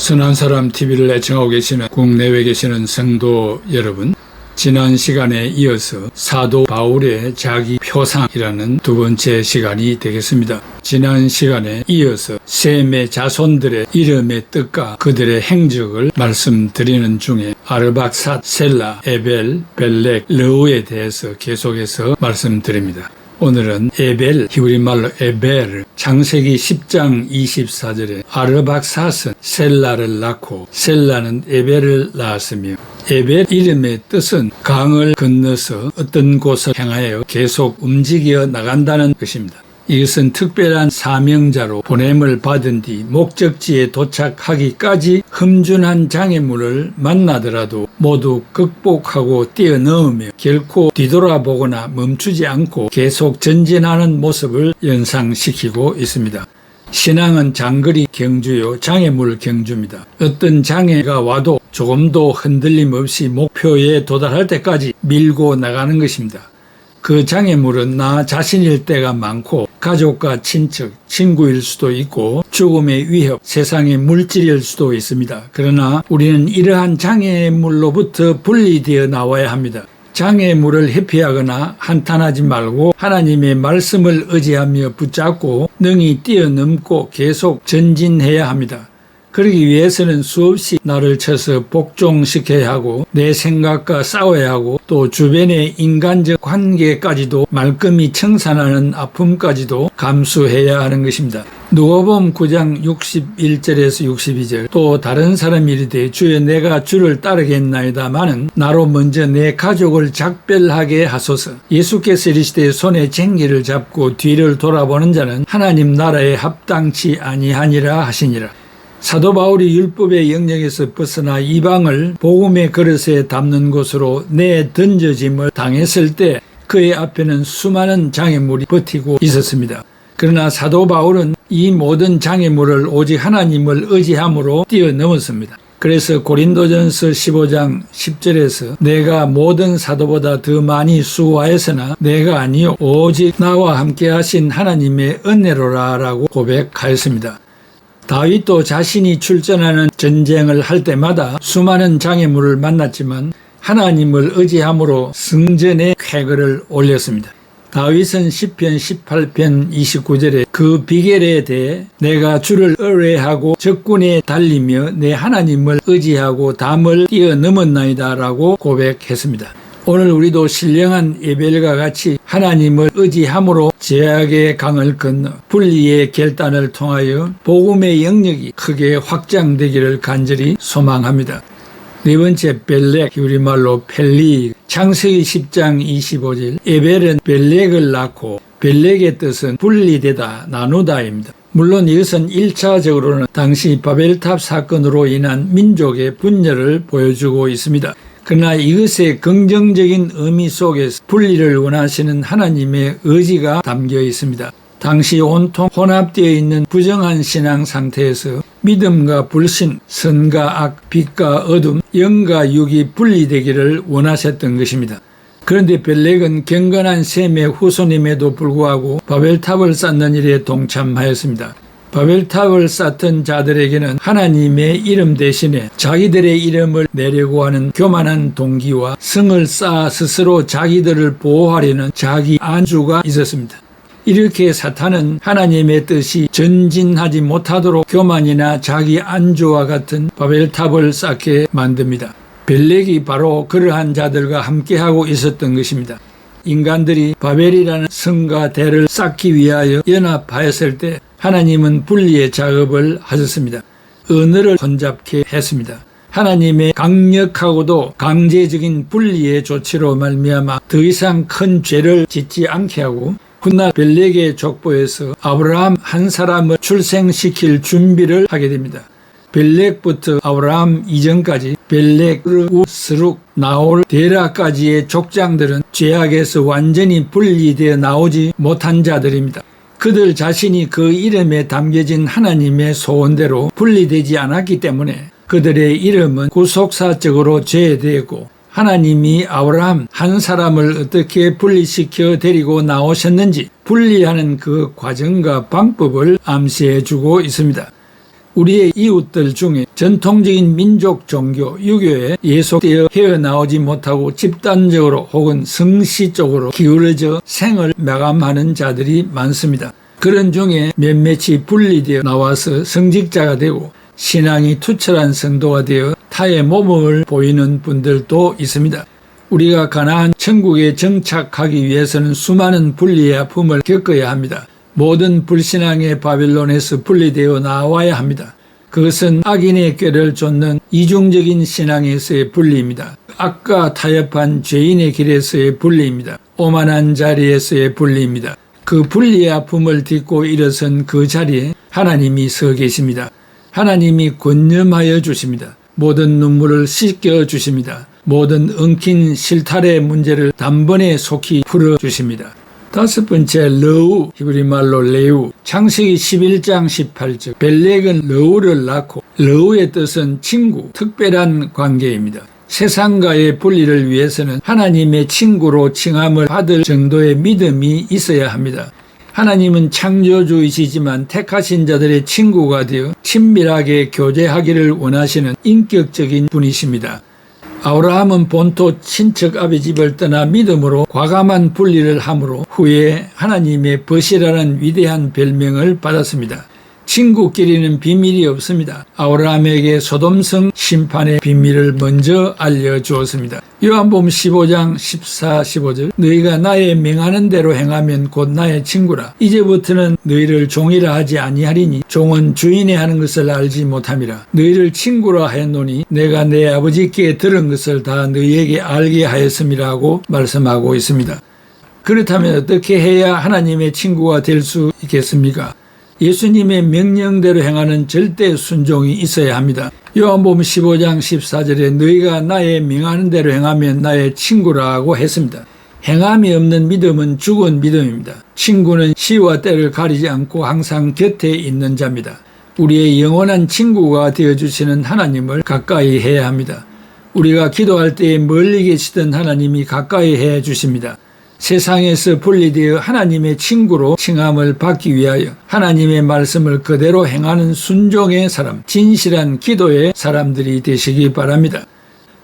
선한 사람 TV를 애청하고 계시는 국내외 계시는 성도 여러분, 지난 시간에 이어서 사도 바울의 자기 표상이라는 두 번째 시간이 되겠습니다. 지난 시간에 이어서 셈의 자손들의 이름의 뜻과 그들의 행적을 말씀드리는 중에 아르박삿, 셀라, 에벨, 벨렉, 르우에 대해서 계속해서 말씀드립니다. 오늘은 에벨, 히브리말로 에벨, 창세기 10장 24절에 아르박삿은 셀라를 낳고 셀라는 에벨을 낳았으며 에벨 이름의 뜻은 강을 건너서 어떤 곳을 향하여 계속 움직여 나간다는 것입니다. 이것은 특별한 사명자로 보냄을 받은 뒤 목적지에 도착하기까지 험준한 장애물을 만나더라도 모두 극복하고 뛰어넘으며 결코 뒤돌아보거나 멈추지 않고 계속 전진하는 모습을 연상시키고 있습니다. 신앙은 장거리 경주요 장애물 경주입니다. 어떤 장애가 와도 조금도 흔들림 없이 목표에 도달할 때까지 밀고 나가는 것입니다. 그 장애물은 나 자신일 때가 많고 가족과 친척, 친구일 수도 있고 죽음의 위협, 세상의 물질일 수도 있습니다. 그러나 우리는 이러한 장애물로부터 분리되어 나와야 합니다. 장애물을 회피하거나 한탄하지 말고 하나님의 말씀을 의지하며 붙잡고 능히 뛰어넘고 계속 전진해야 합니다. 그러기 위해서는 수없이 나를 쳐서 복종시켜야 하고 내 생각과 싸워야 하고 또 주변의 인간적 관계까지도 말끔히 청산하는 아픔까지도 감수해야 하는 것입니다. 누가복음 9장 61절에서 62절 또 다른 사람이 이르되 주여 내가 주를 따르겠나이다마는 나로 먼저 내 가족을 작별하게 하소서. 예수께서 이르시되 손에 쟁기를 잡고 뒤를 돌아보는 자는 하나님 나라에 합당치 아니하니라 하시니라. 사도 바울이 율법의 영역에서 벗어나 이방을 복음의 그릇에 담는 곳으로 내던져짐을 당했을 때 그의 앞에는 수많은 장애물이 버티고 있었습니다. 그러나 사도 바울은 이 모든 장애물을 오직 하나님을 의지함으로 뛰어넘었습니다. 그래서 고린도전서 15장 10절에서 내가 모든 사도보다 더 많이 수고하였으나 내가 아니요 오직 나와 함께 하신 하나님의 은혜로라 라고 고백하였습니다. 다윗도 자신이 출전하는 전쟁을 할 때마다 수많은 장애물을 만났지만 하나님을 의지함으로 승전의 쾌거를 올렸습니다. 다윗은 시편 18편 29절에 그 비결에 대해 내가 주를 의뢰하고 적군에 달리며 내 하나님을 의지하고 담을 뛰어넘었나이다 라고 고백했습니다. 오늘 우리도 신령한 에벨과 같이 하나님을 의지함으로 제약의 강을 건너 분리의 결단을 통하여 복음의 영역이 크게 확장되기를 간절히 소망합니다. 네 번째 벨렉, 히브리말로 펠리, 창세기 10장 25절 에벨은 벨렉을 낳고 벨렉의 뜻은 분리되다, 나누다입니다. 물론 이것은 1차적으로는 당시 바벨탑 사건으로 인한 민족의 분열을 보여주고 있습니다. 그러나 이것의 긍정적인 의미 속에서 분리를 원하시는 하나님의 의지가 담겨 있습니다. 당시 온통 혼합되어 있는 부정한 신앙 상태에서 믿음과 불신, 선과 악, 빛과 어둠, 영과 육이 분리되기를 원하셨던 것입니다. 그런데 벨렉은 경건한 셈의 후손임에도 불구하고 바벨탑을 쌓는 일에 동참하였습니다. 바벨탑을 쌓던 자들에게는 하나님의 이름 대신에 자기들의 이름을 내려고 하는 교만한 동기와 성을 쌓아 스스로 자기들을 보호하려는 자기 안주가 있었습니다. 이렇게 사탄은 하나님의 뜻이 전진하지 못하도록 교만이나 자기 안주와 같은 바벨탑을 쌓게 만듭니다. 벨렉이 바로 그러한 자들과 함께하고 있었던 것입니다. 인간들이 바벨이라는 성과 대를 쌓기 위하여 연합하였을 때 하나님은 분리의 작업을 하셨습니다. 언어를 혼잡케 했습니다. 하나님의 강력하고도 강제적인 분리의 조치로 말미암아 더 이상 큰 죄를 짓지 않게 하고 훗날 벨렉의 족보에서 아브라함 한 사람을 출생시킬 준비를 하게 됩니다. 벨렉부터 아브라함 이전까지 벨렉, 르우, 스룩, 나홀, 데라까지의 족장들은 죄악에서 완전히 분리되어 나오지 못한 자들입니다. 그들 자신이 그 이름에 담겨진 하나님의 소원대로 분리되지 않았기 때문에 그들의 이름은 구속사적으로 제외되고 하나님이 아브라함 한 사람을 어떻게 분리시켜 데리고 나오셨는지 분리하는 그 과정과 방법을 암시해 주고 있습니다. 우리의 이웃들 중에 전통적인 민족 종교, 유교에 예속되어 헤어나오지 못하고 집단적으로 혹은 성시 쪽으로 기울어져 생을 마감하는 자들이 많습니다. 그런 중에 몇몇이 분리되어 나와서 성직자가 되고 신앙이 투철한 성도가 되어 타의 모범을 보이는 분들도 있습니다. 우리가 가나안 천국에 정착하기 위해서는 수많은 분리의 아픔을 겪어야 합니다. 모든 불신앙의 바빌론에서 분리되어 나와야 합니다. 그것은 악인의 꾀를 쫓는 이중적인 신앙에서의 분리입니다. 악과 타협한 죄인의 길에서의 분리입니다. 오만한 자리에서의 분리입니다. 그 분리의 아픔을 딛고 일어선 그 자리에 하나님이 서 계십니다. 하나님이 권념하여 주십니다. 모든 눈물을 씻겨 주십니다. 모든 엉킨 실탈의 문제를 단번에 속히 풀어 주십니다. 다섯 번째, 러우, 히브리 말로 레우. 창세기 11장 18절. 벨렉은 러우를 낳고, 러우의 뜻은 친구, 특별한 관계입니다. 세상과의 분리를 위해서는 하나님의 친구로 칭함을 받을 정도의 믿음이 있어야 합니다. 하나님은 창조주이시지만 택하신 자들의 친구가 되어 친밀하게 교제하기를 원하시는 인격적인 분이십니다. 아브라함은 본토 친척 아비 집을 떠나 믿음으로 과감한 분리를 함으로 후에 하나님의 벗이라는 위대한 별명을 받았습니다. 친구끼리는 비밀이 없습니다. 아브라함에게 소돔성 심판의 비밀을 먼저 알려주었습니다. 요한복음 15장 14, 15절. 너희가 나의 명하는 대로 행하면 곧 나의 친구라. 이제부터는 너희를 종이라 하지 아니하리니 종은 주인이 하는 것을 알지 못함이라. 너희를 친구라 하였노니 내가 내 아버지께 들은 것을 다 너희에게 알게 하였음이라고 말씀하고 있습니다. 그렇다면 어떻게 해야 하나님의 친구가 될 수 있겠습니까? 예수님의 명령대로 행하는 절대 순종이 있어야 합니다. 요한복음 15장 14절에 너희가 나의 명하는 대로 행하면 나의 친구라고 했습니다. 행함이 없는 믿음은 죽은 믿음입니다. 친구는 시와 때를 가리지 않고 항상 곁에 있는 자입니다. 우리의 영원한 친구가 되어주시는 하나님을 가까이 해야 합니다. 우리가 기도할 때에 멀리 계시던 하나님이 가까이 해 주십니다. 세상에서 분리되어 하나님의 친구로 칭함을 받기 위하여 하나님의 말씀을 그대로 행하는 순종의 사람, 진실한 기도의 사람들이 되시기 바랍니다.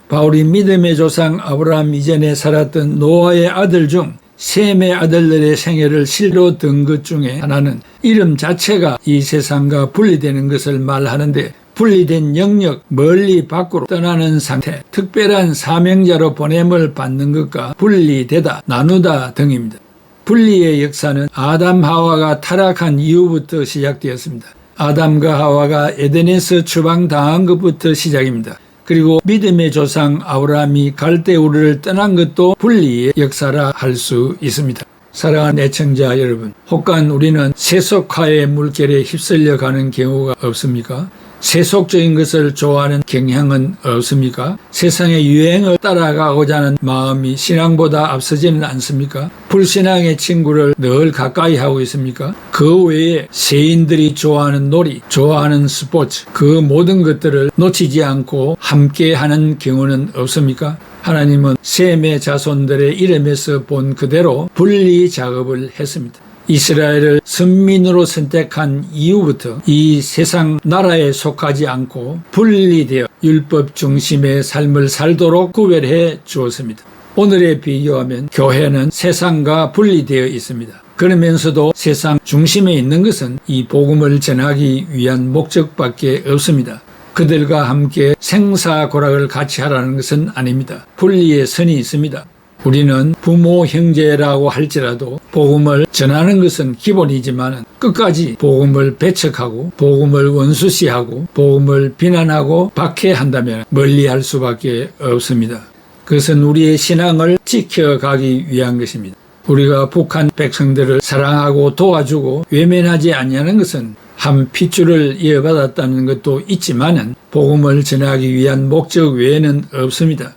바울이 믿음의 조상 아브라함 이전에 살았던 노아의 아들 중 셈의 아들들의 생애를 실로 든 것 중에 하나는 이름 자체가 이 세상과 분리되는 것을 말하는데 분리된 영역, 멀리 밖으로 떠나는 상태, 특별한 사명자로 보냄을 받는 것과 분리되다, 나누다 등입니다. 분리의 역사는 아담 하와가 타락한 이후부터 시작되었습니다. 아담과 하와가 에덴에서 추방당한 것부터 시작입니다. 그리고 믿음의 조상 아브라함이 갈대우르를 떠난 것도 분리의 역사라 할 수 있습니다. 사랑하는 애청자 여러분, 혹간 우리는 세속화의 물결에 휩쓸려 가는 경우가 없습니까? 세속적인 것을 좋아하는 경향은 없습니까? 세상의 유행을 따라가고자 하는 마음이 신앙보다 앞서지는 않습니까? 불신앙의 친구를 늘 가까이 하고 있습니까? 그 외에 세인들이 좋아하는 놀이, 좋아하는 스포츠, 그 모든 것들을 놓치지 않고 함께하는 경우는 없습니까? 하나님은 셈의 자손들의 이름에서 본 그대로 분리 작업을 했습니다. 이스라엘을 선민으로 선택한 이후부터 이 세상 나라에 속하지 않고 분리되어 율법 중심의 삶을 살도록 구별해 주었습니다. 오늘에 비교하면 교회는 세상과 분리되어 있습니다. 그러면서도 세상 중심에 있는 것은 이 복음을 전하기 위한 목적밖에 없습니다. 그들과 함께 생사고락을 같이 하라는 것은 아닙니다. 분리의 선이 있습니다. 우리는 부모, 형제라고 할지라도 복음을 전하는 것은 기본이지만 끝까지 복음을 배척하고 복음을 원수시하고 복음을 비난하고 박해한다면 멀리할 수밖에 없습니다. 그것은 우리의 신앙을 지켜가기 위한 것입니다. 우리가 북한 백성들을 사랑하고 도와주고 외면하지 아니하는 것은 한 핏줄을 이어받았다는 것도 있지만 복음을 전하기 위한 목적 외에는 없습니다.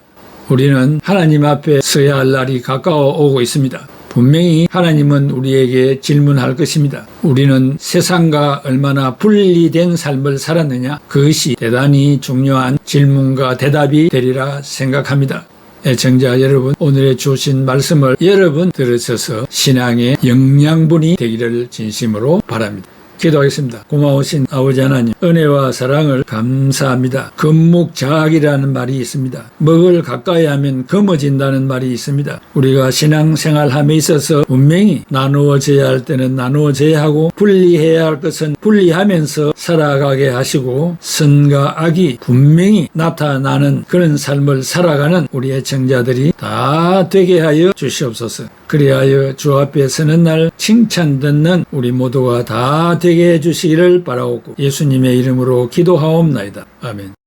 우리는 하나님 앞에 서야 할 날이 가까워 오고 있습니다. 분명히 하나님은 우리에게 질문할 것입니다. 우리는 세상과 얼마나 분리된 삶을 살았느냐? 그것이 대단히 중요한 질문과 대답이 되리라 생각합니다. 애청자 여러분, 오늘의 주신 말씀을 여러분 들으셔서 신앙의 영양분이 되기를 진심으로 바랍니다. 기도하겠습니다. 고마우신 아버지 하나님, 은혜와 사랑을 감사합니다. 금묵자학이라는 말이 있습니다. 먹을 가까이 하면 검어진다는 말이 있습니다. 우리가 신앙생활함에 있어서 분명히 나누어져야 할 때는 나누어져야 하고 분리해야 할 것은 분리하면서 살아가게 하시고 선과 악이 분명히 나타나는 그런 삶을 살아가는 우리 애청자들이 다 되게 하여 주시옵소서. 그리하여 주 앞에 서는 날 칭찬 듣는 우리 모두가 다 되게 해주시기를 바라옵고 예수님의 이름으로 기도하옵나이다. 아멘.